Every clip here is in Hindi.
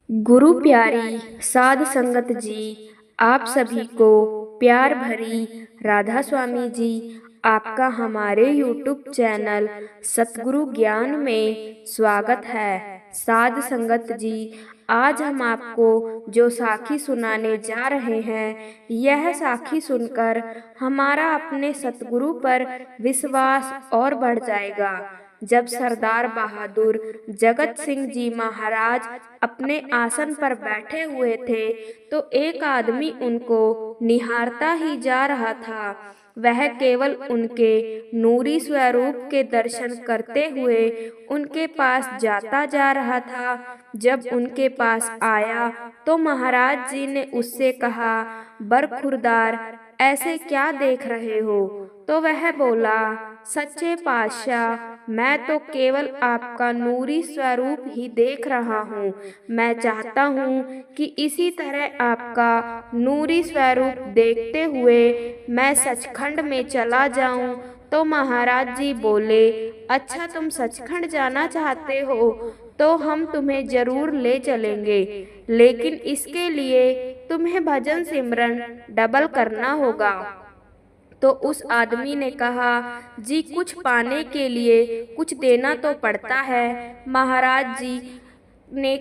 गुरु प्यारी साध संगत जी, आप सभी को प्यार भरी राधा स्वामी जी। आपका हमारे YouTube चैनल सतगुरु ज्ञान में स्वागत है। साध संगत जी, आज हम आपको जो साखी सुनाने जा रहे हैं, यह साखी सुनकर हमारा अपने सतगुरु पर विश्वास और बढ़ जाएगा। जब सरदार बहादुर जगत सिंह जी महाराज अपने आसन पर बैठे हुए थे, तो एक आदमी उनको निहारता ही जा रहा था। वह केवल उनके नूरी स्वरूप के दर्शन करते हुए उनके पास जाता जा रहा था। जब उनके पास आया तो महाराज जी ने उससे कहा, बरखुरदार, ऐसे क्या देख रहे हो? तो वह बोला, सच्चे पातशाह, मैं तो केवल आपका नूरी स्वरूप ही देख रहा हूँ। मैं चाहता हूँ कि इसी तरह आपका नूरी स्वरूप देखते हुए मैं सचखंड में चला जाऊं। तो महाराज जी बोले, अच्छा, तुम सचखंड जाना चाहते हो तो हम तुम्हें जरूर ले चलेंगे, लेकिन इसके लिए तुम्हें भजन सिमरन डबल करना होगा। तो उस आदमी ने कहा, जी, कुछ पाने के लिए कुछ देना तो पड़ता है। महाराज जी ने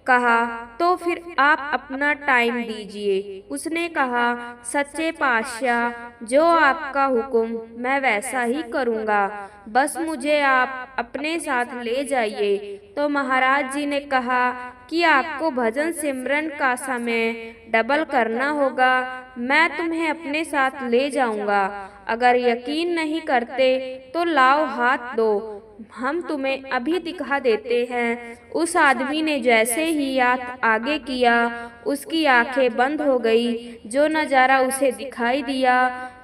कहा, तो फिर आप अपना टाइम दीजिए। उसने कहा, सच्चे पातशाह, जो आपका हुक्म मैं वैसा ही करूँगा, बस मुझे आप अपने साथ ले जाइए। तो महाराज जी ने कहा कि आपको भजन सिमरन का समय डबल करना होगा, मैं तुम्हें अपने साथ ले जाऊंगा। अगर यकीन नहीं करते तो लाओ हाथ दो, हम तुम्हें अभी दिखा देते हैं। उस आदमी ने जैसे ही हाथ आगे किया, उसकी आंखें बंद हो गई। जो नज़ारा उसे दिखाई दिया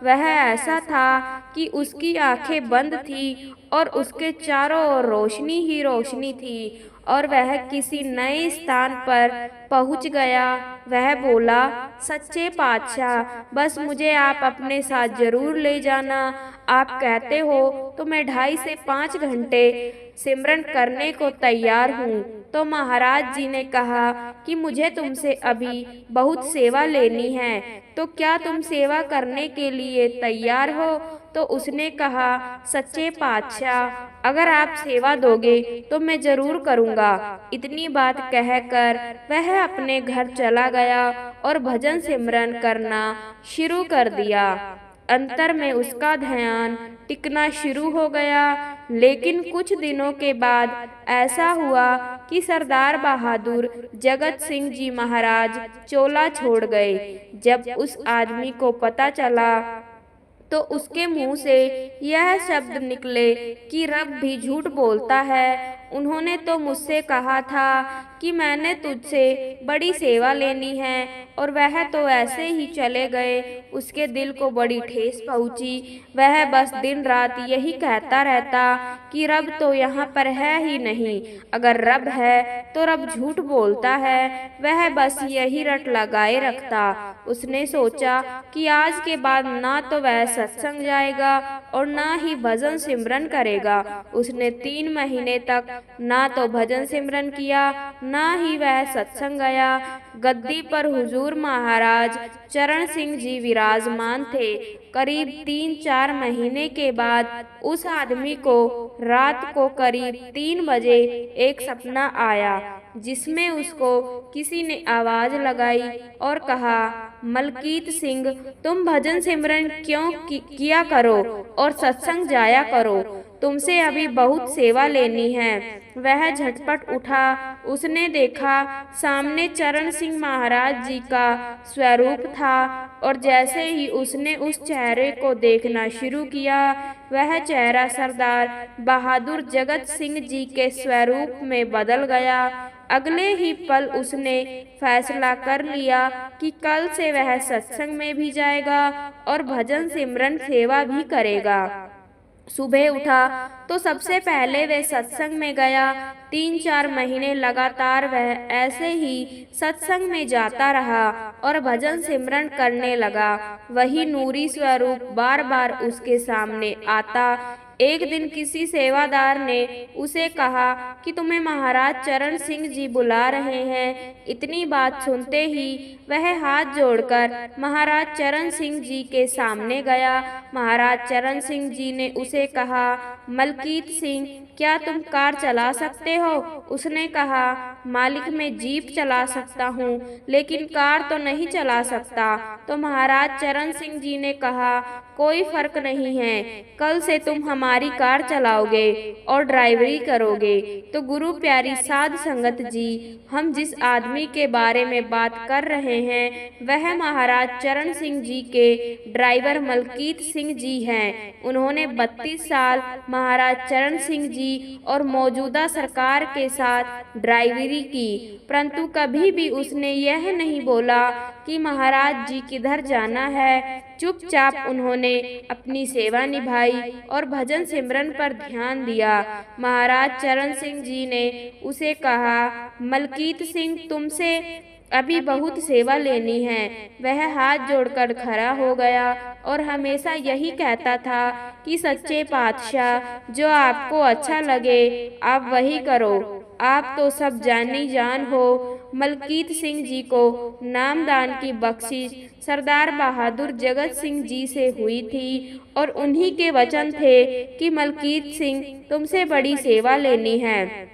वह ऐसा था कि उसकी आंखें बंद थी और उसके चारों ओर रोशनी ही रोशनी थी और वह किसी नए स्थान पर पहुंच गया। वह बोला, सच्चे पातशाह, बस मुझे आप अपने साथ जरूर ले जाना। आप कहते हो तो मैं 2.5 से 5 घंटे सिमरन करने को तैयार हूँ। तो महाराज जी ने कहा कि मुझे तुमसे अभी बहुत सेवा लेनी है, तो क्या तुम सेवा करने के लिए तैयार हो? तो उसने कहा, सच्चे पातशाह, अगर आप सेवा दोगे तो मैं जरूर करूँगा। इतनी बात कहकर वह अपने घर चला गया और भजन सिमरन करना शुरू कर दिया। अंतर में उसका ध्यान टिकना शुरू हो गया। लेकिन कुछ दिनों के बाद ऐसा हुआ कि सरदार बहादुर जगत सिंह जी महाराज चोला छोड़ गए। जब उस आदमी को पता चला तो उसके मुंह से यह शब्द निकले कि रब भी झूठ बोलता है। उन्होंने तो मुझसे कहा था कि मैंने तुझसे बड़ी सेवा लेनी है, और वह तो ऐसे ही चले गए। उसके दिल को बड़ी ठेस पहुंची। वह बस दिन रात यही कहता रहता कि रब तो यहाँ पर है ही नहीं। अगर रब है तो रब झूठ बोलता है। वह बस यही रट लगाए रखता। उसने सोचा कि आज के बाद ना तो वह सत्संग जाएगा और ना ही भजन सिमरन करेगा। उसने 3 महीने तक ना तो भजन सिमरन किया, ना ही वह सत्संग गया। गद्दी पर हुजूर महाराज चरण सिंह जी विराजमान थे। करीब 3-4 महीने के बाद उस आदमी को रात को करीब 3 बजे एक सपना आया, जिसमें उसको किसी ने आवाज लगाई और कहा, मलकीत सिंह, तुम भजन सिमरन क्यों किया करो और सत्संग जाया करो, तुमसे अभी बहुत सेवा लेनी है। वह झटपट उठा। उसने देखा सामने चरण सिंह महाराज जी का स्वरूप था, और जैसे ही उसने उस चेहरे को देखना शुरू किया, वह चेहरा सरदार बहादुर जगत सिंह जी के स्वरूप में बदल गया। अगले ही पल उसने फैसला कर लिया कि कल से वह सत्संग में भी जाएगा और भजन सिमरन सेवा भी करेगा। सुबह उठा तो सबसे पहले वह सत्संग में गया। 3-4 महीने लगातार वह ऐसे ही सत्संग में जाता रहा और भजन सिमरन करने लगा। वही नूरी स्वरूप बार बार उसके सामने आता। एक दिन किसी सेवादार ने उसे कहा कि तुम्हें महाराज चरण सिंह जी बुला रहे हैं। इतनी बात सुनते ही वह हाथ जोड़कर महाराज चरण सिंह जी के सामने गया। महाराज चरण सिंह जी ने उसे कहा, मलकीत सिंह, क्या तुम कार चला सकते हो? उसने कहा, मालिक मैं जीप चला सकता हूँ, लेकिन कार तो नहीं चला सकता। तो महाराज चरण सिंह जी ने कहा, कोई फर्क नहीं है, कल से तुम हमारी कार चलाओगे और ड्राइवरी करोगे। तो गुरु प्यारी साध संगत जी, हम जिस आदमी के बारे में बात कर रहे हैं वह महाराज चरण सिंह जी के ड्राइवर मलकीत सिंह जी हैं। उन्होंने 32 साल महाराज चरण सिंह जी और मौजूदा सरकार के साथ ड्राइवरी की, परंतु कभी भी उसने यह नहीं बोला कि महाराज जी किधर जाना है। चुपचाप उन्होंने अपनी सेवा निभाई और भजन सिमरन पर ध्यान दिया। महाराज चरण सिंह जी ने उसे कहा, मलकीत सिंह, तुमसे अभी बहुत सेवा लेनी है। वह हाथ जोड़कर खड़ा हो गया और हमेशा यही कहता था कि सच्चे पातशाह, जो आपको अच्छा लगे आप वही करो, आप तो सब जानी जान हो। मलकीत सिंह जी को नामदान की बख्शिश सरदार बहादुर जगत सिंह जी से हुई थी और उन्हीं के वचन थे कि मलकीत सिंह, तुमसे बड़ी सेवा लेनी है।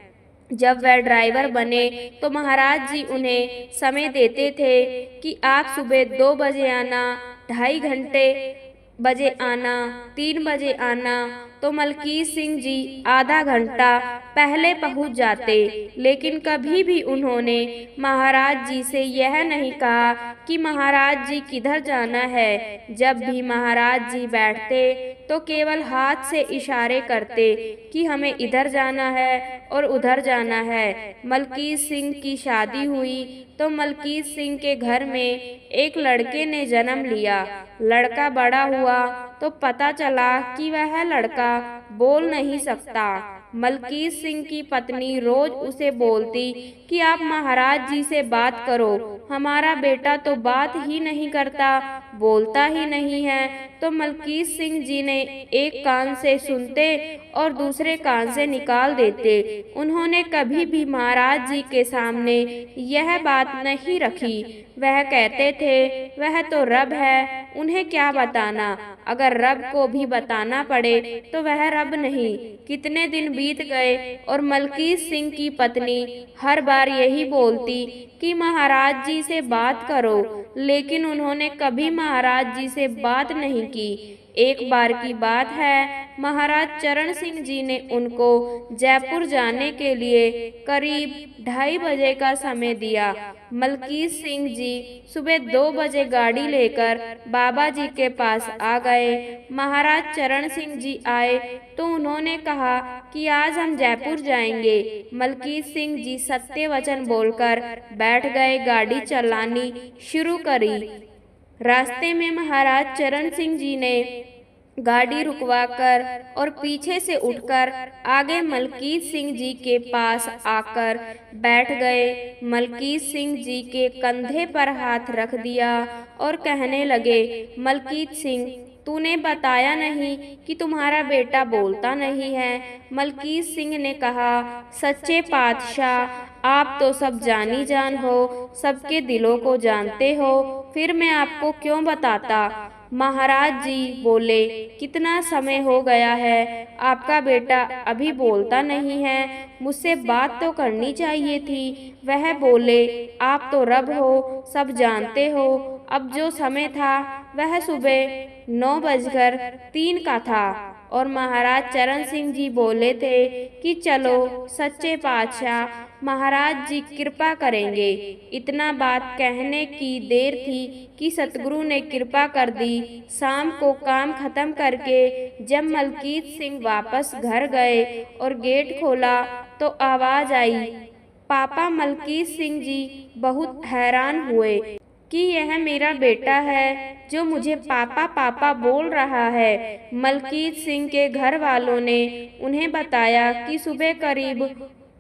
जब वह ड्राइवर बने तो महाराज जी उन्हें समय देते थे कि आप सुबह 2 बजे आना, 2:30 बजे आना, 3 बजे आना। तो मलकीत सिंह जी आधा घंटा पहले पहुंच जाते, लेकिन कभी भी उन्होंने महाराज जी से यह नहीं कहा कि महाराज जी किधर जाना है। जब भी महाराज जी बैठते तो केवल हाथ से इशारे करते कि हमें इधर जाना है और उधर जाना है। मलकीत सिंह की शादी हुई तो मलकीत सिंह के घर में एक लड़के ने जन्म लिया। लड़का बड़ा हुआ तो पता चला कि वह लड़का बोल नहीं सकता। मलकीत सिंह की पत्नी रोज उसे बोलती कि आप महाराज जी से बात करो, हमारा बेटा तो बात ही नहीं करता, बोलता ही नहीं है। तो मलकीत सिंह जी ने एक कान से सुनते और दूसरे कान से निकाल देते। उन्होंने कभी भी महाराज जी के सामने यह बात नहीं रखी। वह कहते थे वह तो रब है, उन्हें क्या बताना। अगर रब को भी बताना पड़े तो वह रब नहीं। कितने दिन बीत गए और मलकीत सिंह की पत्नी हर बार यही बोलती कि महाराज जी से बात करो, लेकिन उन्होंने कभी महाराज जी से बात नहीं की। एक बार की बात है, महाराज चरण सिंह जी ने उनको जयपुर जाने के लिए करीब 2:30 बजे का समय दिया। मलकीत सिंह जी सुबह 2 बजे गाड़ी लेकर बाबा जी के पास आ गए। महाराज चरण सिंह जी आए तो उन्होंने कहा कि आज हम जयपुर जाएंगे। मलकीत सिंह जी सत्य वचन बोलकर बैठ गए, गाड़ी चलानी शुरू करी। रास्ते में महाराज चरण सिंह जी ने गाड़ी रुकवाकर और पीछे से उठकर आगे मलकीत सिंह जी के पास आकर बैठ गए। मलकीत सिंह जी के कंधे पर हाथ रख दिया और कहने लगे, मलकीत सिंह, तूने बताया नहीं कि तुम्हारा बेटा बोलता नहीं है। मलकीत सिंह ने कहा, सच्चे पातशाह, आप तो सब जानी जान हो, सबके दिलों को जानते हो, फिर मैं आपको क्यों बताता। महाराज जी बोले, कितना समय हो गया है, आपका बेटा अभी बोलता नहीं है, मुझसे बात तो करनी चाहिए थी। वह बोले, आप तो रब हो, सब जानते हो। अब जो समय था वह सुबह 9:03 का था और महाराज चरण सिंह जी बोले थे कि चलो सच्चे पातशाह, महाराज जी कृपा करेंगे। इतना बात कहने की देर थी कि सतगुरु ने कृपा कर दी। शाम को काम खत्म करके जब मलकीत सिंह वापस घर गए और गेट खोला तो आवाज आई, पापा। मलकीत सिंह जी बहुत हैरान हुए कि यह मेरा बेटा है जो मुझे पापा पापा बोल रहा है। मलकीत सिंह के घर वालों ने उन्हें बताया कि सुबह करीब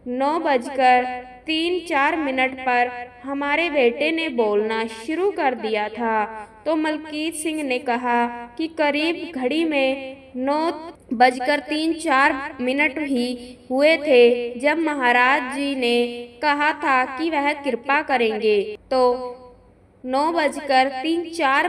9:03-4 पर हमारे बेटे ने बोलना शुरू कर दिया था। तो मलकीत सिंह ने कहा कि करीब घड़ी में 9:03-4 ही हुए थे जब महाराज जी ने कहा था कि वह कृपा करेंगे। तो 9:03-4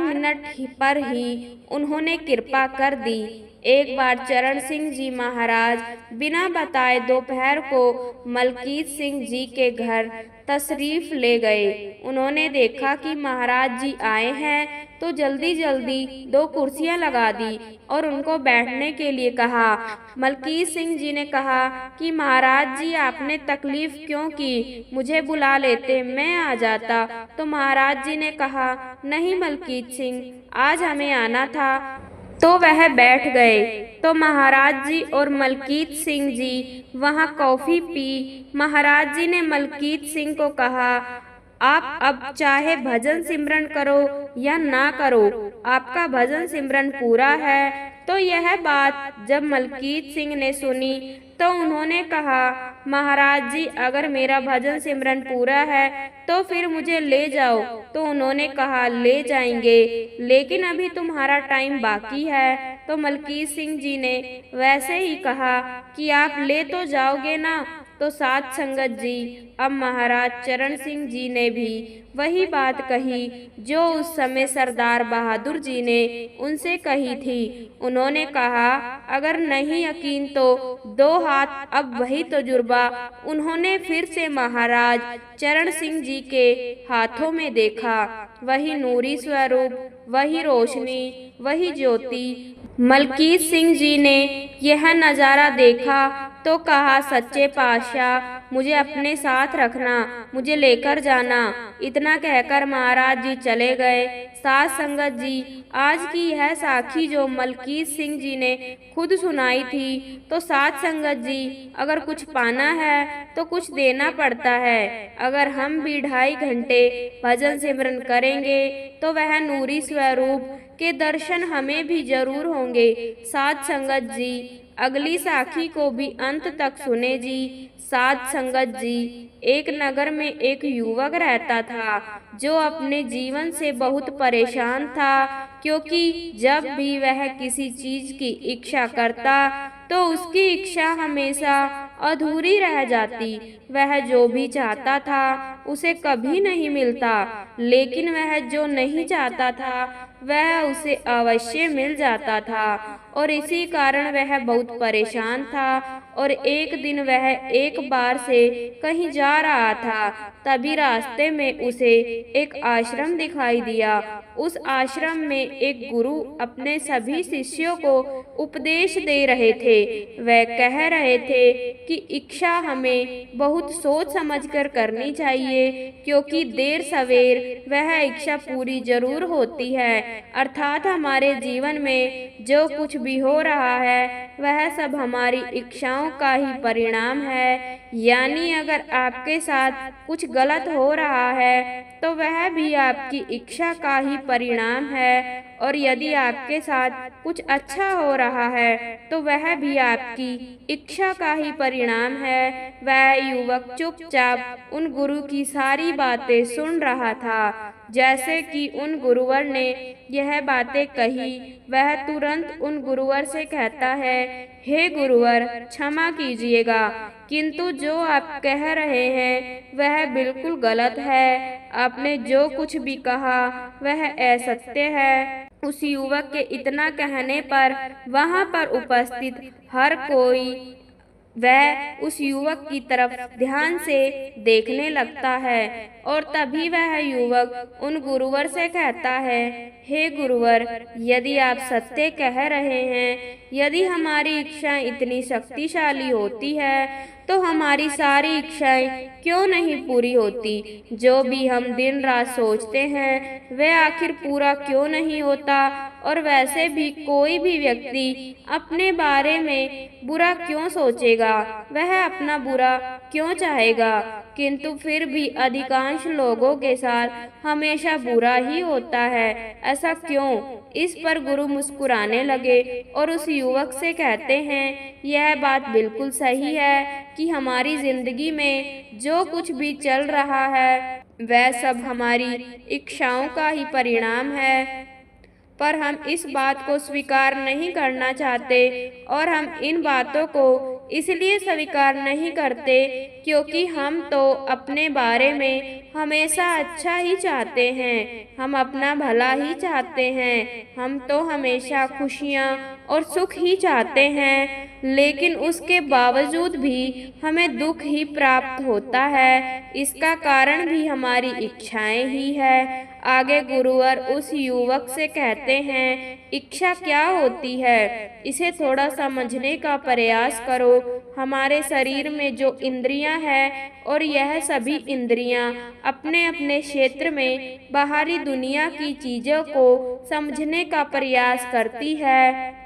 पर ही उन्होंने कृपा कर दी। एक बार चरण सिंह जी महाराज बिना बताए दोपहर को मलकीत सिंह जी के घर तशरीफ ले गए। उन्होंने देखा कि महाराज जी आए हैं तो जल्दी जल्दी 2 कुर्सियां लगा दी और उनको बैठने के लिए कहा। मलकीत सिंह जी ने कहा कि महाराज जी आपने तकलीफ क्यों की, मुझे बुला लेते, मैं आ जाता। तो महाराज जी ने कहा नहीं मलकीत सिंह, आज हमें आना था। तो वह बैठ गए। तो महाराज जी और मलकीत सिंह जी वहाँ कॉफी पी। महाराज जी ने मलकीत सिंह को कहा आप अब चाहे भजन सिमरन करो या ना करो, आपका भजन सिमरन पूरा है। तो यह बात जब मलकीत सिंह ने सुनी तो उन्होंने कहा महाराज जी अगर मेरा भजन सिमरन पूरा है तो फिर मुझे ले जाओ। तो उन्होंने कहा ले जाएंगे, लेकिन अभी तुम्हारा टाइम बाकी है। तो मलकीत सिंह जी ने वैसे ही कहा कि आप ले तो जाओगे ना। तो साध संगत जी, अब महाराज चरण सिंह जी ने भी वही बात कही जो उस समय सरदार बहादुर जी ने उनसे कही थी। उन्होंने कहा अगर नहीं यकीन तो 2 हाथ, अब वही तजुर्बा उन्होंने फिर से महाराज चरण सिंह जी के हाथों में देखा। वही नूरी स्वरूप, वही रोशनी, वही ज्योति। मलकीत सिंह जी ने यह नज़ारा देखा तो कहा सच्चे पातशाह मुझे अपने साथ रखना, मुझे लेकर जाना। इतना कहकर महाराज जी चले गए। साध संगत जी, आज की यह साखी जो मलकीत सिंह जी ने खुद सुनाई थी, तो साध संगत जी अगर कुछ पाना है तो कुछ देना पड़ता है। अगर हम भी 2.5 घंटे भजन सिमरन करेंगे तो वह नूरी स्वरूप के दर्शन हमें भी जरूर होंगे। साध संगत जी, अगली साखी को भी अंत तक सुने जी। साध संगत जी, एक नगर में एक युवक रहता था जो अपने जीवन से बहुत परेशान था, क्योंकि जब भी वह किसी चीज की इच्छा करता तो उसकी इच्छा हमेशा अधूरी रह जाती। वह जो भी चाहता था उसे कभी नहीं मिलता, लेकिन वह जो नहीं चाहता था वह उसे अवश्य मिल जाता था। और इसी कारण वह बहुत परेशान था। और एक दिन वह एक बार से कहीं जा रहा था, तभी रास्ते में उसे एक आश्रम दिखाई दिया। उस आश्रम में एक गुरु अपने सभी शिष्यों को उपदेश दे रहे थे। वह कह रहे थे कि इच्छा हमें बहुत सोच समझकर करनी चाहिए, क्योंकि देर सवेर वह इच्छा पूरी जरूर होती है। अर्थात हमारे जीवन में जो कुछ भी हो रहा है वह सब हमारी इच्छाओं का ही परिणाम है। यानी अगर आपके साथ कुछ गलत हो रहा है तो वह भी आपकी इच्छा का ही परिणाम है, और यदि आपके साथ कुछ अच्छा हो रहा है तो वह भी आपकी इच्छा का ही परिणाम है। वह युवक चुपचाप उन गुरु की सारी बातें सुन रहा था। जैसे कि उन गुरुवर ने यह बातें कही, वह तुरंत उन गुरुवर से कहता है, हे गुरुवर क्षमा कीजिएगा, किंतु जो आप कह रहे हैं वह बिल्कुल गलत है। आपने जो कुछ भी कहा वह असत्य है। उस युवक के इतना कहने पर वहां पर उपस्थित हर कोई वह उस युवक की तरफ ध्यान से देखने लगता है। और तभी वह युवक उन गुरुवर से कहता है, हे गुरुवर, यदि आप सत्य कह रहे हैं, यदि हमारी इच्छाएं इतनी शक्तिशाली होती है तो हमारी सारी इच्छाएं क्यों नहीं पूरी होती? जो भी हम दिन रात सोचते हैं वह आखिर पूरा क्यों नहीं होता? और वैसे भी कोई भी व्यक्ति अपने बारे में बुरा क्यों सोचेगा? वह अपना बुरा क्यों चाहेगा? किंतु फिर भी अधिकांश लोगों के साथ हमेशा बुरा ही होता है। ऐसा क्यों? इस पर गुरु मुस्कुराने लगे और उस युवक से कहते हैं, यह बात बिल्कुल सही है कि हमारी जिंदगी में जो कुछ भी चल रहा है वह सब हमारी इच्छाओं का ही परिणाम है, पर हम इस बात को स्वीकार नहीं करना चाहते और हम इन बातों को इसलिए स्वीकार नहीं करते क्योंकि हम तो अपने बारे में हमेशा अच्छा ही चाहते हैं, हम अपना भला ही चाहते हैं, हम तो हमेशा खुशियाँ और सुख ही चाहते हैं, लेकिन उसके बावजूद भी हमें दुख ही प्राप्त होता है। इसका कारण भी हमारी इच्छाएं ही है। आगे गुरुवर उस युवक से कहते हैं, इच्छा क्या होती है, इसे थोड़ा समझने का प्रयास करो। हमारे शरीर में जो इंद्रियां हैं और यह सभी इंद्रियां अपने अपने क्षेत्र में बाहरी दुनिया की चीजों को समझने का प्रयास करती है।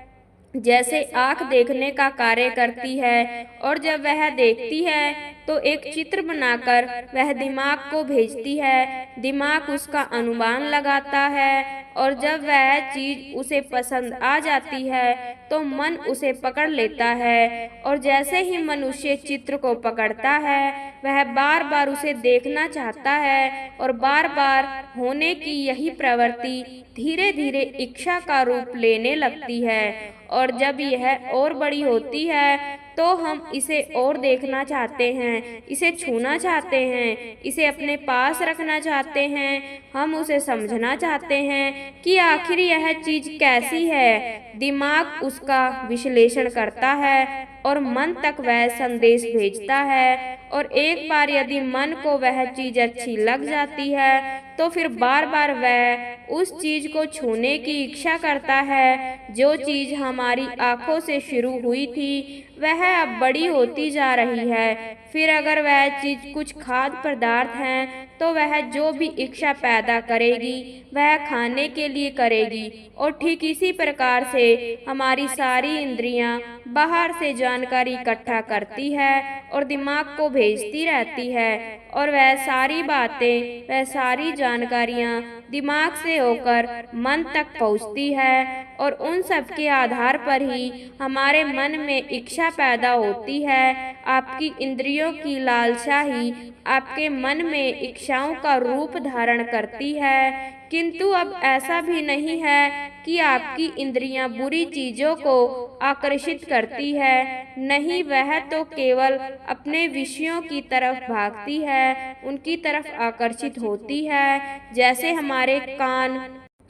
जैसे आँख देखने का कार्य करती है और जब वह देखती है तो एक चित्र बनाकर वह दिमाग को भेजती है, दिमाग उसका अनुमान लगाता है और जब वह चीज उसे पसंद आ जाती है तो मन उसे पकड़ लेता है और जैसे ही मनुष्य चित्र को पकड़ता है वह बार बार उसे देखना चाहता है और बार बार होने की यही प्रवृत्ति धीरे धीरे इच्छा का रूप लेने लगती है और जब यह और बड़ी होती है तो हम इसे और देखना चाहते हैं, इसे छूना चाहते हैं, इसे अपने पास रखना चाहते हैं, हम उसे समझना चाहते हैं कि आखिर यह चीज कैसी है। दिमाग उसका विश्लेषण करता है और मन तक वह संदेश भेजता है और एक बार यदि मन को वह चीज अच्छी लग जाती है तो फिर बार बार वह उस चीज को छूने की इच्छा करता है। जो चीज हमारी आंखों से शुरू हुई थी वह अब बड़ी होती जा रही है। फिर अगर वह चीज कुछ खाद्य पदार्थ है तो वह जो भी इच्छा पैदा करेगी वह खाने के लिए करेगी और ठीक इसी प्रकार से हमारी सारी इंद्रियां बाहर से जानकारी इकट्ठा करती है और दिमाग को भेजती रहती है और वह सारी बातें, वह सारी जानकारियां दिमाग से होकर मन तक पहुंचती है और उन सब के आधार पर ही हमारे मन में इच्छा पैदा होती है। आपकी इंद्रियों की लालसा ही आपके मन में इच्छाओं का रूप धारण करती है। किंतु अब ऐसा भी नहीं है कि आपकी इंद्रियां बुरी चीजों को आकर्षित करती है, नहीं, वह तो केवल अपने विषयों की तरफ भागती है, उनकी तरफ आकर्षित होती है। जैसे हमारे कान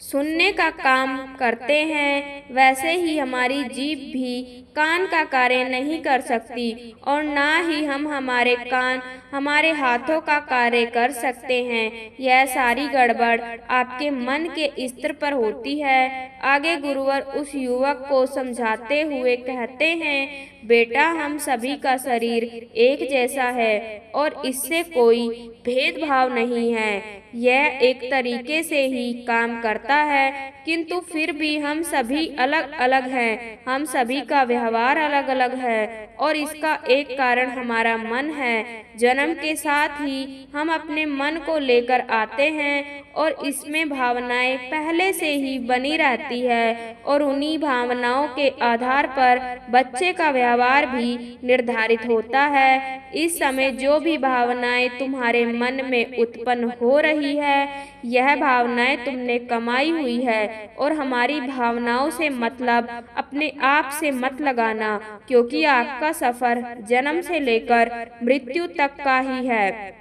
सुनने का काम करते हैं वैसे ही हमारी जीभ भी कान का कार्य नहीं कर सकती और ना ही हम हमारे कान हमारे हाथों का कार्य कर सकते हैं। यह सारी गड़बड़ आपके मन के स्तर पर होती है। आगे गुरुवर उस युवक को समझाते हुए कहते हैं, बेटा, हम सभी का शरीर एक जैसा है और इससे कोई भेदभाव नहीं है। यह एक तरीके से ही काम करता है, किंतु फिर भी हम सभी अलग अलग हैं, हम सभी का व्यवहार अलग अलग है और इसका एक कारण हमारा मन है। जन्म के साथ ही हम अपने मन को लेकर आते हैं और इसमें भावनाएं पहले से ही बनी रहती है और उन्हीं भावनाओं के आधार पर बच्चे का व्यवहार भी निर्धारित होता है। इस समय जो भी भावनाएं तुम्हारे मन में उत्पन्न हो रही है, यह भावनाएं तुमने कमाई हुई है और हमारी भावनाओं से मतलब अपने आप से मत लगाना, क्योंकि आपका सफर जन्म से लेकर मृत्यु तक का ही है।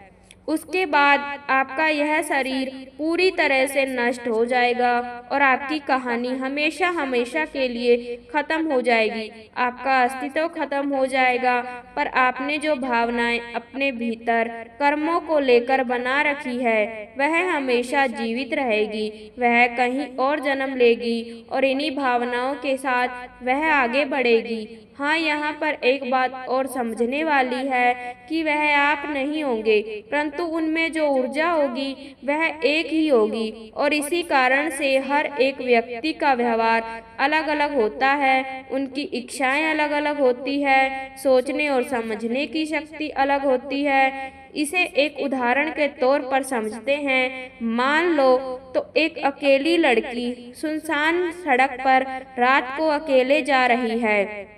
उसके बाद आपका यह शरीर पूरी तरह से नष्ट हो जाएगा और आपकी कहानी हमेशा हमेशा के लिए खत्म हो जाएगी, आपका अस्तित्व खत्म हो जाएगा। पर आपने जो भावनाएं अपने भीतर कर्मों को लेकर बना रखी है वह हमेशा जीवित रहेगी, वह कहीं और जन्म लेगी और इन्हीं भावनाओं के साथ वह आगे बढ़ेगी। हाँ, यहाँ पर एक बात और समझने वाली है कि वह आप नहीं होंगे, परंतु उनमें जो ऊर्जा होगी वह एक ही होगी और इसी कारण से हर एक व्यक्ति का व्यवहार अलग अलग होता है, उनकी इच्छाएं अलग अलग होती है, सोचने और समझने की शक्ति अलग होती है। इसे एक उदाहरण के तौर पर समझते हैं। मान लो तो एक अकेली लड़की सुनसान सड़क पर रात को अकेले जा रही है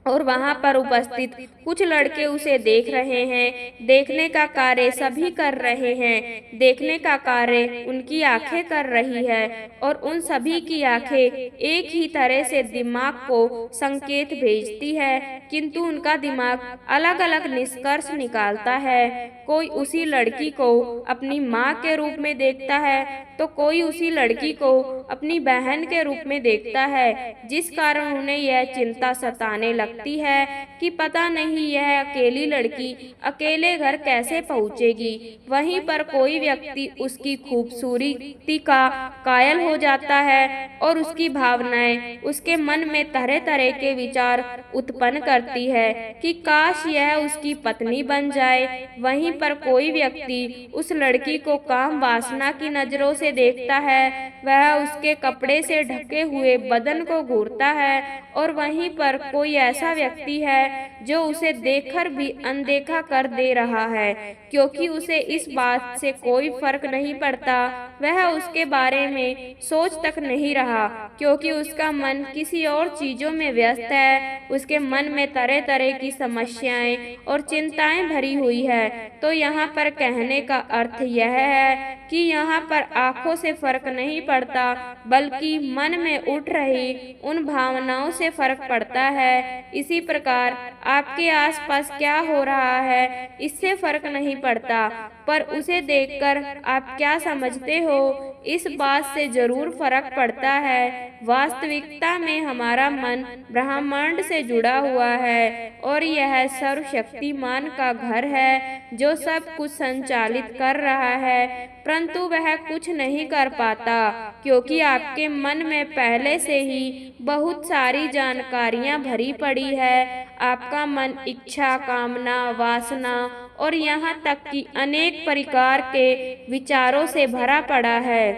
और वहां पर उपस्थित कुछ लड़के उसे देख रहे हैं। देखने का कार्य सभी कर रहे हैं, देखने का कार्य उनकी आंखें कर रही है और उन सभी की आंखें एक ही तरह से दिमाग को संकेत भेजती है, किंतु उनका दिमाग अलग अलग निष्कर्ष निकालता है। कोई उसी लड़की को अपनी माँ के रूप में देखता है तो कोई उसी लड़की को अपनी बहन के रूप में देखता है, जिस कारण उन्हें यह चिंता सताने लगती है कि पता नहीं यह अकेली लड़की अकेले घर कैसे पहुंचेगी। वहीं पर कोई व्यक्ति उसकी खूबसूरती का कायल हो जाता है और उसकी भावनाएं उसके मन में तरह तरह के विचार उत्पन्न करती है कि काश यह उसकी पत्नी बन जाए। वहीं पर कोई व्यक्ति उस लड़की को काम वासना की नजरों से देखता है, वह उसके कपड़े से ढके हुए बदन को घूरता है और वहीं पर कोई ऐसा व्यक्ति है जो उसे देखकर भी अनदेखा कर दे रहा है, क्योंकि उसे इस बात से कोई फर्क नहीं पड़ता। वह उसके बारे में सोच तक नहीं रहा क्योंकि उसका मन किसी और चीजों में व्यस्त है। उसके मन में तरह तरह की समस्याएं और चिंताएं भरी हुई है। तो यहाँ पर कहने का अर्थ यह है कि यहाँ पर आंखों से फर्क नहीं पड़ता, बल्कि मन में उठ रही उन भावनाओं से फर्क पड़ता है। इसी प्रकार आपके आसपास क्या हो रहा है इससे फर्क नहीं पड़ता, पर उसे देखकर आप क्या समझते हो इस बात से जरूर फर्क पड़ता है। वास्तविकता में हमारा मन ब्रह्मांड से जुड़ा हुआ है और यह सर्वशक्तिमान का घर है जो सब कुछ संचालित कर रहा है, परंतु वह कुछ नहीं कर पाता क्योंकि आपके मन में पहले से ही बहुत सारी जानकारियां भरी पड़ी है। आपका मन इच्छा, कामना, वासना और यहाँ तक कि अनेक प्रकार के विचारों से भरा पड़ा है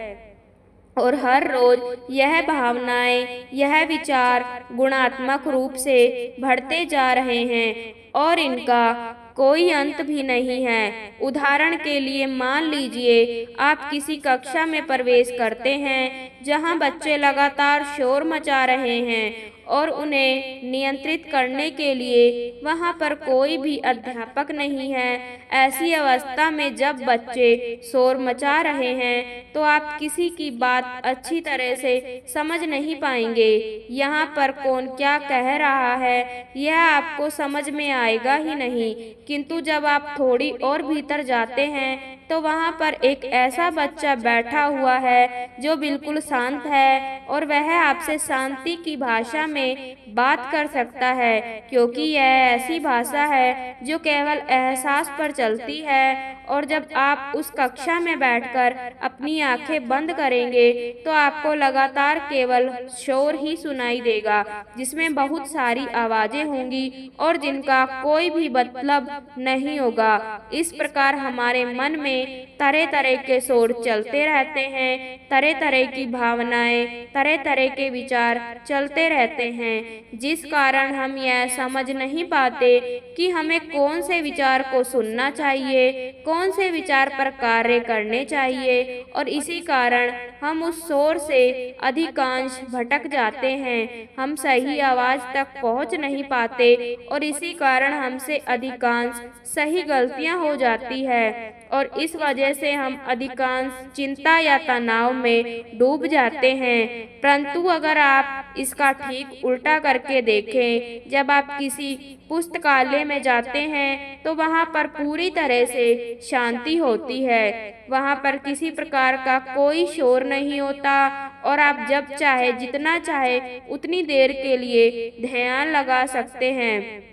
और हर रोज यह भावनाएं, यह विचार गुणात्मक रूप से बढ़ते जा रहे हैं और इनका कोई अंत भी नहीं है। उदाहरण के लिए मान लीजिए आप किसी कक्षा में प्रवेश करते हैं जहां बच्चे लगातार शोर मचा रहे हैं और उन्हें नियंत्रित करने के लिए वहां पर कोई भी अध्यापक नहीं है। ऐसी अवस्था में जब बच्चे शोर मचा रहे हैं तो आप किसी की बात अच्छी तरह से समझ नहीं पाएंगे। यहाँ पर कौन क्या कह रहा है यह आपको समझ में आएगा ही नहीं, किंतु जब आप थोड़ी और भीतर जाते हैं तो वहाँ पर एक ऐसा बच्चा बैठा हुआ है जो बिल्कुल शांत है और वह आपसे शांति की भाषा में बात कर सकता है, क्योंकि यह ऐसी भाषा है जो केवल एहसास पर चलती है। और जब आप उस कक्षा में बैठकर अपनी आंखें बंद करेंगे तो आपको लगातार केवल शोर ही सुनाई देगा, जिसमें बहुत सारी आवाजें होंगी और जिनका कोई भी मतलब नहीं होगा। इस प्रकार हमारे मन में तरह तरह के शोर चलते रहते हैं, तरह तरह की भावनाएं, तरह तरह के विचार चलते रहते हैं, जिस कारण हम यह समझ नहीं पाते कि हमें कौन से विचार को सुनना चाहिए, कौन से विचार पर कार्य करने चाहिए, और इसी कारण हम उस शोर से अधिकांश भटक जाते हैं। हम सही आवाज तक पहुंच नहीं पाते और इसी कारण हमसे अधिकांश सही गलतियां हो जाती है और इस वजह से हम अधिकांश चिंता या तनाव में डूब जाते हैं। परंतु अगर आप इसका ठीक उल्टा करके देखें, जब आप किसी पुस्तकालय में जाते हैं तो वहाँ पर पूरी तरह से शांति होती है, वहाँ पर किसी प्रकार का कोई शोर नहीं होता और आप जब चाहे जितना चाहे उतनी देर के लिए ध्यान लगा सकते हैं।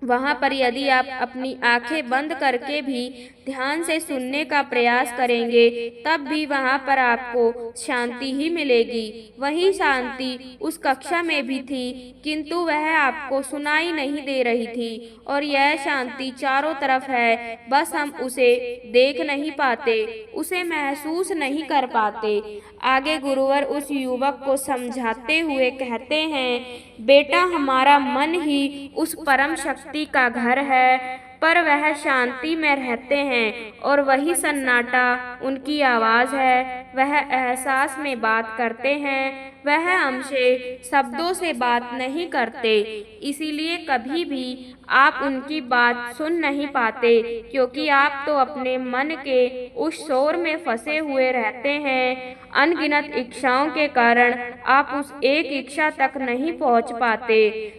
वहाँ पर यदि आप अपनी आंखें बंद करके भी ध्यान से सुनने का प्रयास करेंगे तब भी वहाँ पर आपको शांति ही मिलेगी। वही शांति उस कक्षा में भी थी, किंतु वह आपको सुनाई नहीं दे रही थी और यह शांति चारों तरफ है, बस हम उसे देख नहीं पाते, उसे महसूस नहीं कर पाते। आगे गुरुवर उस युवक को समझाते हुए कहते हैं, बेटा हमारा मन ही उस परम शक्ति का घर है, पर वह शांति में रहते हैं और वही सन्नाटा उनकी आवाज़ है। वह एहसास में बात करते हैं, वह हमसे शब्दों से बात नहीं करते, इसीलिए कभी भी आप उनकी बात सुन नहीं पाते, क्योंकि आप तो अपने मन के उस शोर में फंसे हुए रहते हैं। अनगिनत इच्छाओं के कारण आप उस एक इच्छा तक नहीं पहुंच पाते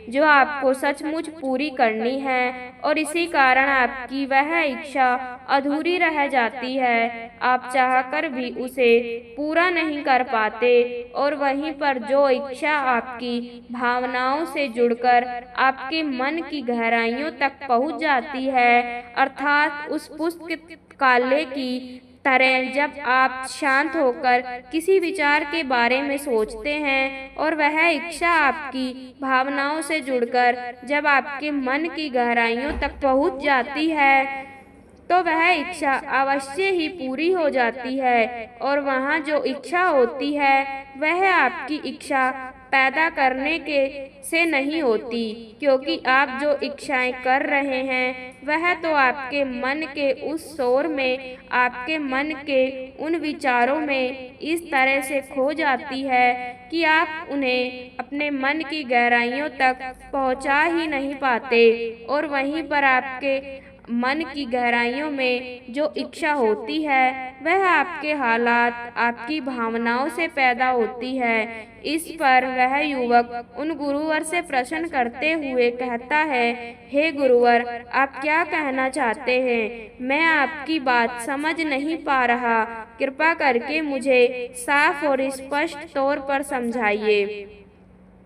जो आपको सचमुच पूरी करनी है, और इसी कारण आपकी वह इच्छा अधूरी रह जाती है। आप चाहकर भी उसे पूरा नहीं कर पाते, और वहीं पर जो इच्छा आपकी भावनाओं से जुड़कर आपके मन की गहराइयों तक पहुंच जाती है, अर्थात उस पुस्तकालय की तरह जब आप शांत होकर किसी विचार के बारे में सोचते हैं और वह इच्छा आपकी भावनाओं से जुड़कर जब आपके मन की गहराइयों तक पहुंच जाती है, तो वह इच्छा अवश्य ही पूरी हो जाती है। और वहाँ जो इच्छा होती है वह आपकी इच्छा पैदा करने के से नहीं होती, क्योंकि आप जो इच्छाएं कर रहे हैं वह तो आपके मन के उस शोर में, आपके मन के उन विचारों में इस तरह से खो जाती है कि आप उन्हें अपने मन की गहराइयों तक पहुंचा ही नहीं पाते। और वहीं पर आपके मन की गहराइयों में जो इच्छा होती है वह आपके हालात, आपकी भावनाओं से पैदा होती है। इस पर वह युवक उन गुरुवर से प्रश्न करते हुए कहता है, हे गुरुवर, आप क्या कहना चाहते हैं? मैं आपकी बात समझ नहीं पा रहा, कृपा करके मुझे साफ और स्पष्ट तौर पर समझाइए।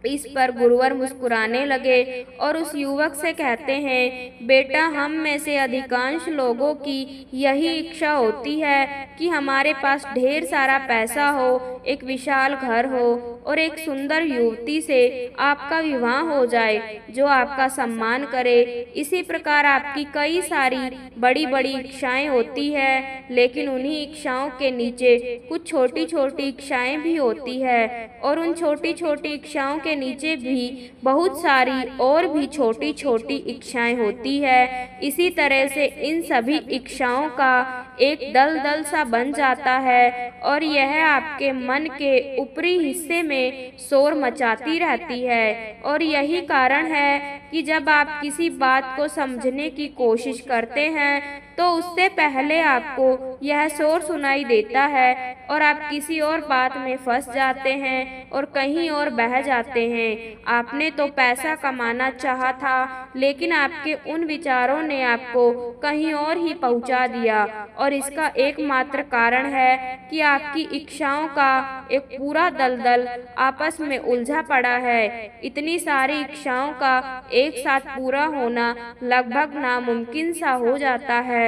इस पर गुरुवर मुस्कुराने लगे और उस युवक से कहते हैं, बेटा, हम में से अधिकांश लोगों की यही इच्छा होती है कि हमारे पास ढेर सारा पैसा हो, एक विशाल घर हो और एक सुंदर युवती से आपका विवाह हो जाए जो आपका सम्मान करे। इसी प्रकार आपकी कई सारी बड़ी बड़ी इच्छाएं होती है, लेकिन उन्हीं इच्छाओं के नीचे कुछ छोटी छोटी इच्छाएं भी होती है, और उन छोटी छोटी इच्छाओं के नीचे भी बहुत सारी और भी छोटी छोटी इच्छाएं होती है। इसी तरह से इन सभी इच्छाओं का एक दलदल सा बन जाता है, और यह आपके मन के ऊपरी हिस्से में शोर मचाती रहती है। और यही कारण है कि जब आप किसी बात को समझने की कोशिश करते हैं तो उससे पहले आपको यह शोर सुनाई देता है और आप किसी और बात में फंस जाते हैं और कहीं और बह जाते हैं। आपने तो पैसा कमाना चाहा था, लेकिन आपके उन विचारों ने आपको कहीं और ही पहुंचा दिया, और इसका एकमात्र कारण है कि आपकी इच्छाओं का एक पूरा दलदल आपस में उलझा पड़ा है। इतनी सारी इच्छाओं का एक साथ पूरा होना लगभग नामुमकिन सा हो जाता है,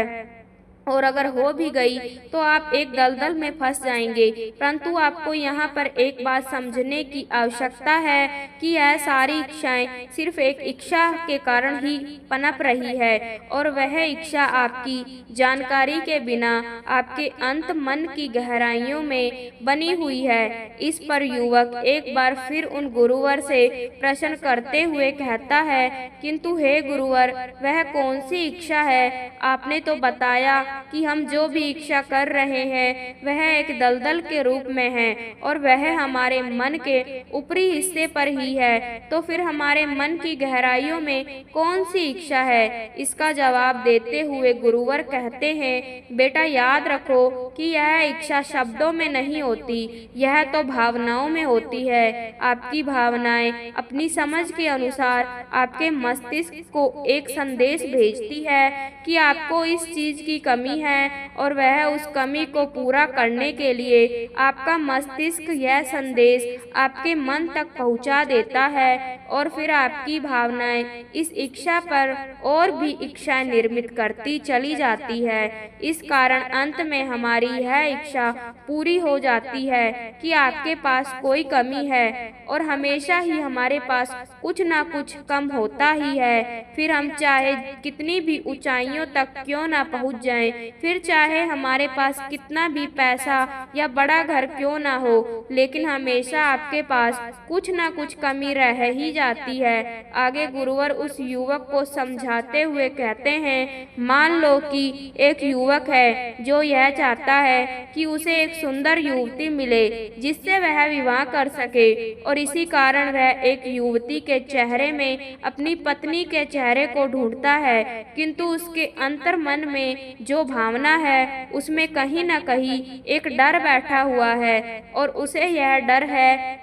और अगर हो भी गई तो आप एक दलदल में फंस जाएंगे। परंतु आपको यहाँ पर एक बात समझने की आवश्यकता है कि यह सारी इच्छाएं सिर्फ एक इच्छा के कारण ही पनप रही है, और वह इच्छा आपकी जानकारी के बिना आपके अंत मन की गहराइयों में बनी हुई है। इस पर युवक एक बार फिर उन गुरुवर से प्रश्न करते हुए कहता है, किंतु हे गुरुवर, वह कौन सी इच्छा है? आपने तो बताया कि हम जो भी इच्छा कर रहे हैं वह एक दलदल के रूप में है, और वह हमारे मन के ऊपरी हिस्से पर ही है। तो फिर हमारे मन की गहराइयों में कौन सी इच्छा है? इसका जवाब देते हुए गुरुवर कहते हैं, बेटा, याद रखो कि यह इच्छा शब्दों में नहीं होती, यह तो भावनाओं में होती है। आपकी भावनाएं अपनी समझ के अनुसार आपके मस्तिष्क को एक संदेश भेजती है कि आपको इस चीज की कमी है, और वह उस कमी को पूरा करने के लिए आपका मस्तिष्क यह संदेश आपके मन तक पहुंचा देता है, और फिर आपकी भावनाएं इस इच्छा पर और भी इच्छाएं निर्मित करती चली जाती है। इस कारण अंत में हमारी यह इच्छा पूरी हो जाती है कि आपके पास कोई कमी है, और हमेशा ही हमारे पास कुछ ना कुछ कम होता ही है। फिर हम चाहे कितनी भी ऊंचाइयों तक क्यों ना पहुंच जाएं, फिर चाहे हमारे पास कितना भी पैसा या बड़ा घर क्यों ना हो, लेकिन हमेशा आपके पास कुछ ना कुछ कमी रह ही जाती है। आगे गुरुवर उस युवक को समझाते हुए कहते हैं, मान लो कि एक युवक है जो यह चाहता है कि उसे एक सुंदर युवती मिले जिससे वह विवाह कर सके, और इसी कारण वह एक युवती के चेहरे में अपनी पत्नी के चेहरे को ढूंढता है, किंतु उसके अंतर मन में जो भावना है उसमें कहीं न कहीं एक डर बैठा हुआ है, और उसे यह डर है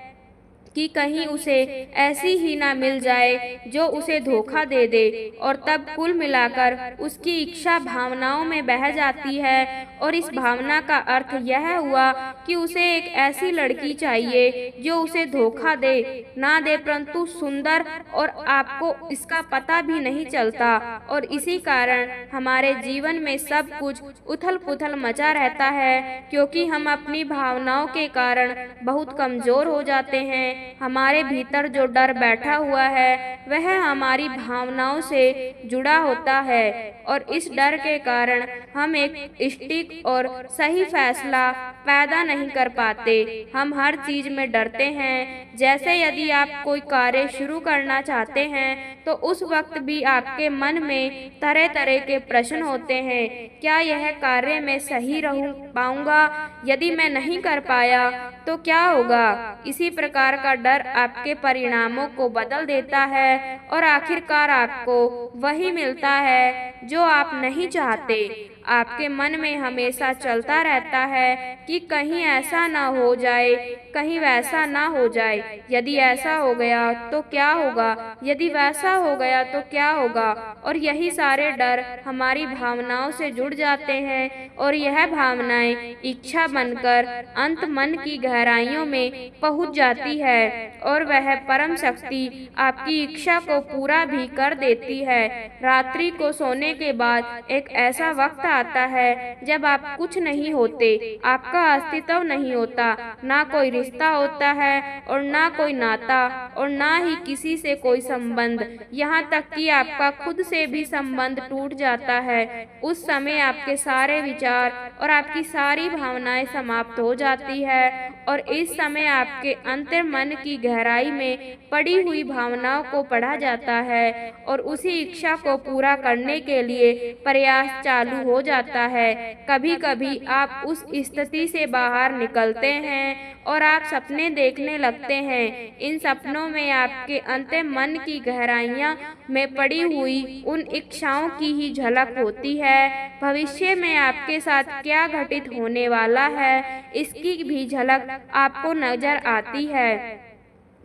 कि कहीं उसे ऐसी ही ना मिल जाए जो उसे धोखा दे दे, और तब कुल मिलाकर उसकी इच्छा भावनाओं में बह जाती है। और इस भावना का अर्थ यह हुआ कि उसे एक ऐसी लड़की चाहिए जो उसे धोखा दे ना दे, परंतु सुंदर, और आपको इसका पता भी नहीं चलता। और इसी कारण हमारे जीवन में सब कुछ उथल पुथल मचा रहता है, क्योंकि हम अपनी भावनाओं के कारण बहुत कमजोर हो जाते हैं। हमारे भीतर जो डर बैठा हुआ है वह हमारी भावनाओं से जुड़ा होता है, और इस डर के कारण हम एक सटीक और सही फैसला पैदा नहीं कर पाते। हम हर चीज में डरते हैं। जैसे यदि आप कोई कार्य शुरू करना चाहते हैं तो उस वक्त भी आपके मन में तरह तरह के प्रश्न होते हैं। क्या यह कार्य मैं सही रहूं पाऊंगा? यदि मैं नहीं कर पाया तो क्या होगा? इसी प्रकार का डर आपके परिणामों को बदल देता है, और आखिरकार आपको वही मिलता है जो आप नहीं चाहते। आपके मन में हमेशा चलता रहता है कि कहीं ऐसा ना हो जाए, कहीं वैसा ना हो जाए। यदि ऐसा हो गया तो क्या होगा? यदि वैसा हो गया तो क्या होगा? और यही सारे डर हमारी भावनाओं से जुड़ जाते हैं, और यह भावनाएं इच्छा बनकर अंत मन की गहराइयों में पहुंच जाती है, और वह परम शक्ति आपकी इच्छा को पूरा भी कर देती है। रात्रि को सोने के बाद एक ऐसा वक्त आता है जब आप कुछ नहीं होते, आपका अस्तित्व नहीं होता, ना कोई रिश्ता होता है और ना कोई नाता, और ना ही किसी से कोई संबंध, यहाँ तक कि आपका खुद से भी संबंध टूट जाता है। उस समय आपके सारे विचार और आपकी सारी भावनाएं समाप्त हो जाती है, और इस समय आपके अंतर मन की गहराई में पड़ी हुई भावनाओं को पढ़ा जाता है, और उसी इच्छा को पूरा करने के लिए प्रयास चालू हो जाता है। कभी कभी आप उस स्थिति से बाहर निकलते हैं और आप सपने देखने लगते हैं। इन सपनों में आपके अंतर मन की गहराइयां में पड़ी हुई उन इच्छाओं की ही झलक होती है। भविष्य में आपके साथ क्या घटित होने वाला है इसकी भी झलक आपको नजर आती है,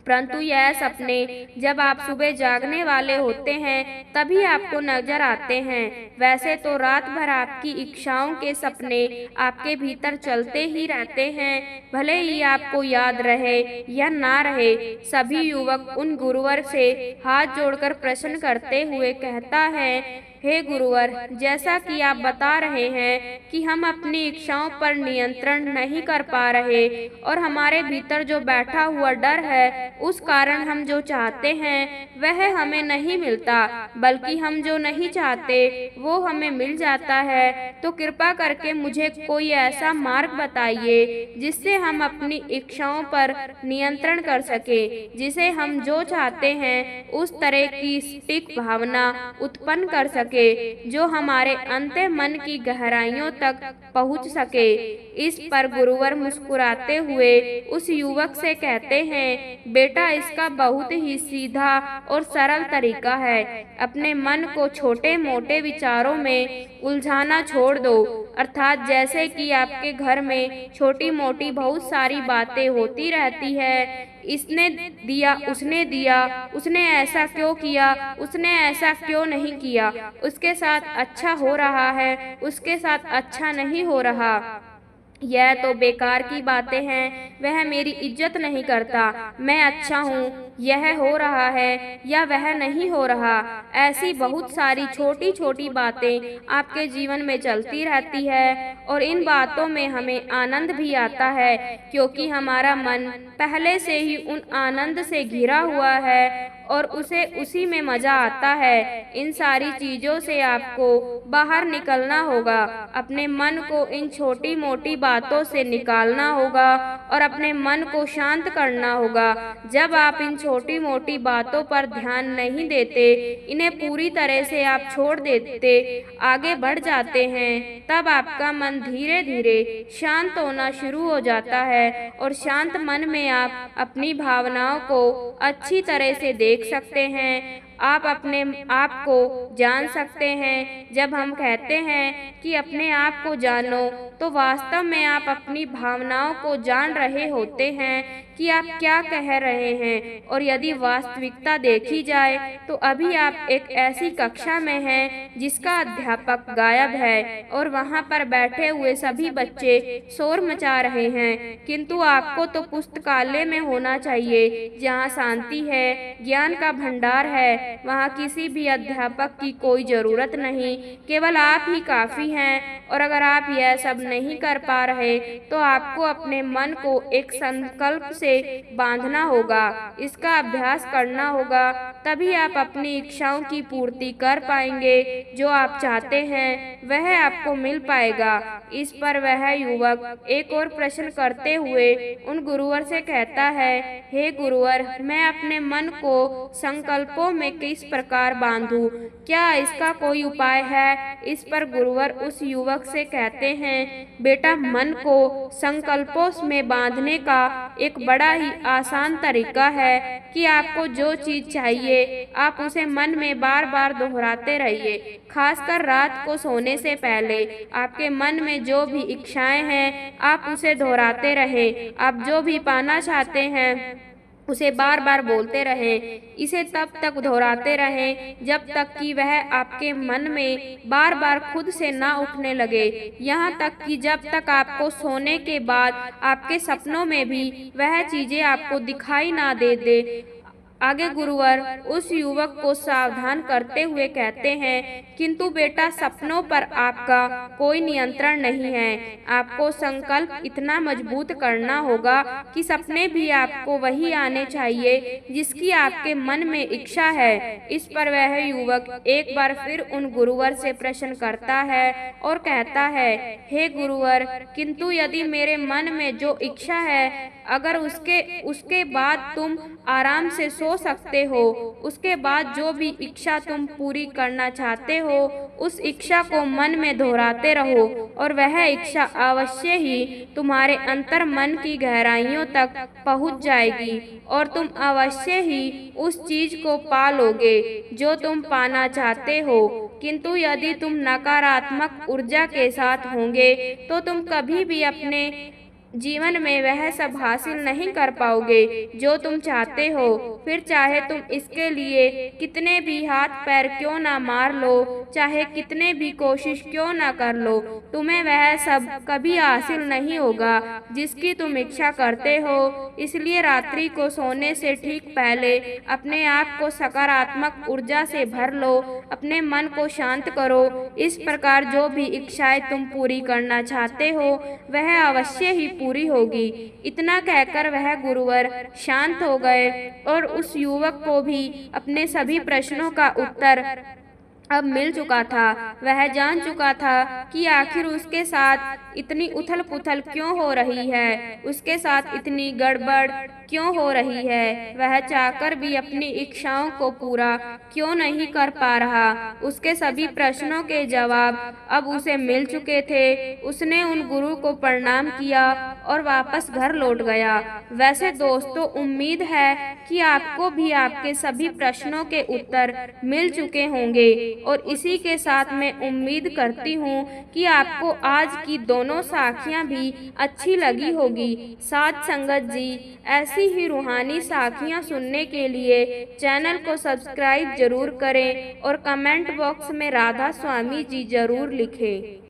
परंतु यह सपने जब आप सुबह जागने वाले होते हैं तभी आपको नजर आते हैं। वैसे तो रात भर आपकी इच्छाओं के सपने आपके भीतर चलते ही रहते हैं, भले ही आपको याद रहे या ना रहे। सभी युवक उन गुरुवर से हाथ जोड़कर प्रश्न करते हुए कहता है, हे गुरुवर, जैसा कि आप बता रहे हैं कि हम अपनी इच्छाओं पर नियंत्रण नहीं कर पा रहे, और हमारे भीतर जो बैठा हुआ डर है उस कारण हम जो चाहते हैं वह हमें नहीं मिलता, बल्कि हम जो नहीं चाहते वो हमें मिल जाता है। तो कृपा करके मुझे कोई ऐसा मार्ग बताइए जिससे हम अपनी इच्छाओं पर नियंत्रण कर सके, जिसे हम जो चाहते हैं उस तरह की सटीक भावना उत्पन्न कर सके जो हमारे अंतर मन की गहराइयों तक पहुंच सके। इस पर गुरुवर मुस्कुराते हुए उस युवक से कहते हैं, बेटा, इसका बहुत ही सीधा और सरल तरीका है। अपने मन को छोटे मोटे विचारों में उलझाना छोड़ दो, अर्थात जैसे कि आपके घर में छोटी मोटी बहुत सारी बातें होती रहती है, इसने दिया, उसने ऐसा क्यों किया, उसने ऐसा क्यों नहीं किया, उसके साथ अच्छा हो रहा है, उसके साथ अच्छा नहीं हो रहा, यह तो बेकार की बातें हैं, वह मेरी इज्जत नहीं करता, मैं अच्छा हूँ, यह हो रहा है या वह नहीं हो रहा। ऐसी बहुत सारी छोटी छोटी बातें आपके जीवन में चलती रहती है, और इन बातों में हमें आनंद भी आता है, क्योंकि हमारा मन पहले से ही उन आनंद से घिरा हुआ है, और उसे उसी में मजा आता है। इन सारी चीजों से आपको बाहर निकलना होगा। अपने मन को इन छोटी मोटी बातों से निकालना होगा और अपने मन को शांत करना होगा। जब आप इन छोटी मोटी बातों पर ध्यान नहीं देते, इन्हें पूरी तरह से आप छोड़ देते, आगे बढ़ जाते हैं, तब आपका मन धीरे धीरे शांत होना शुरू हो जाता है और शांत मन में आप अपनी भावनाओं को अच्छी तरह से देख सकते हैं। आप अपने आप को जान सकते हैं। जब हम कहते हैं कि अपने आप को जानो, तो वास्तव में आप अपनी भावनाओं को जान रहे होते हैं कि आप क्या कह रहे हैं। और यदि वास्तविकता देखी जाए तो अभी आप एक ऐसी कक्षा में हैं जिसका अध्यापक गायब है और वहां पर बैठे हुए सभी बच्चे शोर मचा रहे हैं, किंतु आपको तो पुस्तकालय में होना चाहिए जहां शांति है, ज्ञान का भंडार है। वहाँ किसी भी अध्यापक की कोई जरूरत नहीं, केवल आप ही काफी हैं। और अगर आप यह सब नहीं कर पा रहे तो आपको अपने मन को एक संकल्प से बांधना होगा, इसका अभ्यास करना होगा, तभी आप अपनी इच्छाओं की पूर्ति कर पाएंगे। जो आप चाहते हैं वह आपको मिल पाएगा। इस पर वह युवक एक और प्रश्न करते हुए उन गुरुवर से कहता है, हे गुरुवर, मैं अपने मन को संकल्पों में किस प्रकार बांधूं? क्या इसका कोई उपाय है? इस पर गुरुवर उस युवक से कहते हैं, बेटा, मन को संकल्पों में बांधने का एक बड़ा ही आसान तरीका है कि आपको जो चीज चाहिए आप उसे मन में बार बार दोहराते रहिए। खासकर रात को सोने से पहले आपके मन में जो भी इच्छाएं हैं आप उसे दोहराते रहें। आप जो भी पाना चाहते हैं उसे बार बार बोलते रहें। इसे तब तक दोहराते रहें जब तक कि वह आपके मन में बार बार खुद से ना उठने लगे, यहाँ तक कि जब तक आपको सोने के बाद आपके सपनों में भी वह चीजें आपको दिखाई ना दे। आगे गुरुवर उस युवक को सावधान करते हुए कहते हैं, किंतु बेटा, सपनों पर आपका कोई नियंत्रण नहीं है। आपको संकल्प इतना मजबूत करना होगा कि सपने भी आपको वही आने चाहिए जिसकी आपके मन में इच्छा है। इस पर वह युवक एक बार फिर उन गुरुवर से प्रश्न करता है और कहता है, हे गुरुवर, किंतु यदि मेरे मन में जो इच्छा है, अगर उसके बाद तुम आराम से सो सकते हो, उसके बाद जो भी इच्छा तुम पूरी करना चाहते हो उस इच्छा को मन में दोहराते रहो और वह इच्छा अवश्य ही तुम्हारे अंतर मन की गहराइयों तक पहुंच जाएगी और तुम अवश्य ही उस चीज को पा लोगे जो तुम पाना चाहते हो। किंतु यदि तुम नकारात्मक ऊर्जा के साथ होंगे तो तुम कभी भी अपने जीवन में वह सब हासिल नहीं कर पाओगे जो तुम चाहते हो। फिर चाहे तुम इसके लिए कितने भी हाथ पैर क्यों ना मार लो, चाहे कितने भी कोशिश क्यों ना कर लो, तुम्हें वह सब कभी हासिल नहीं होगा जिसकी तुम इच्छा करते हो। इसलिए रात्रि को सोने से ठीक पहले अपने आप को सकारात्मक ऊर्जा से भर लो, अपने मन को शांत करो। इस प्रकार जो भी इच्छाएं तुम पूरी करना चाहते हो वह अवश्य ही पूरी होगी। इतना कहकर वह गुरुवर शांत हो गए और उस युवक को भी अपने सभी प्रश्नों का उत्तर अब मिल चुका था। वह जान चुका था कि आखिर उसके साथ इतनी उथल पुथल क्यों हो रही है, उसके साथ इतनी गड़बड़ क्यों हो रही है, वह चाहकर भी अपनी इच्छाओं को पूरा क्यों नहीं कर पा रहा। उसके सभी प्रश्नों के जवाब अब उसे मिल चुके थे। उसने उन गुरु को प्रणाम किया और वापस घर लौट गया। वैसे दोस्तों, उम्मीद है कि आपको भी आपके सभी प्रश्नों के उत्तर मिल चुके होंगे और इसी के साथ मैं उम्मीद करती हूँ कि आपको आज की दोनों साखियाँ भी अच्छी लगी होगी। साथ संगत जी, ऐसी ही रूहानी साखियाँ सुनने के लिए चैनल को सब्सक्राइब जरूर करें और कमेंट बॉक्स में राधा स्वामी जी जरूर लिखें।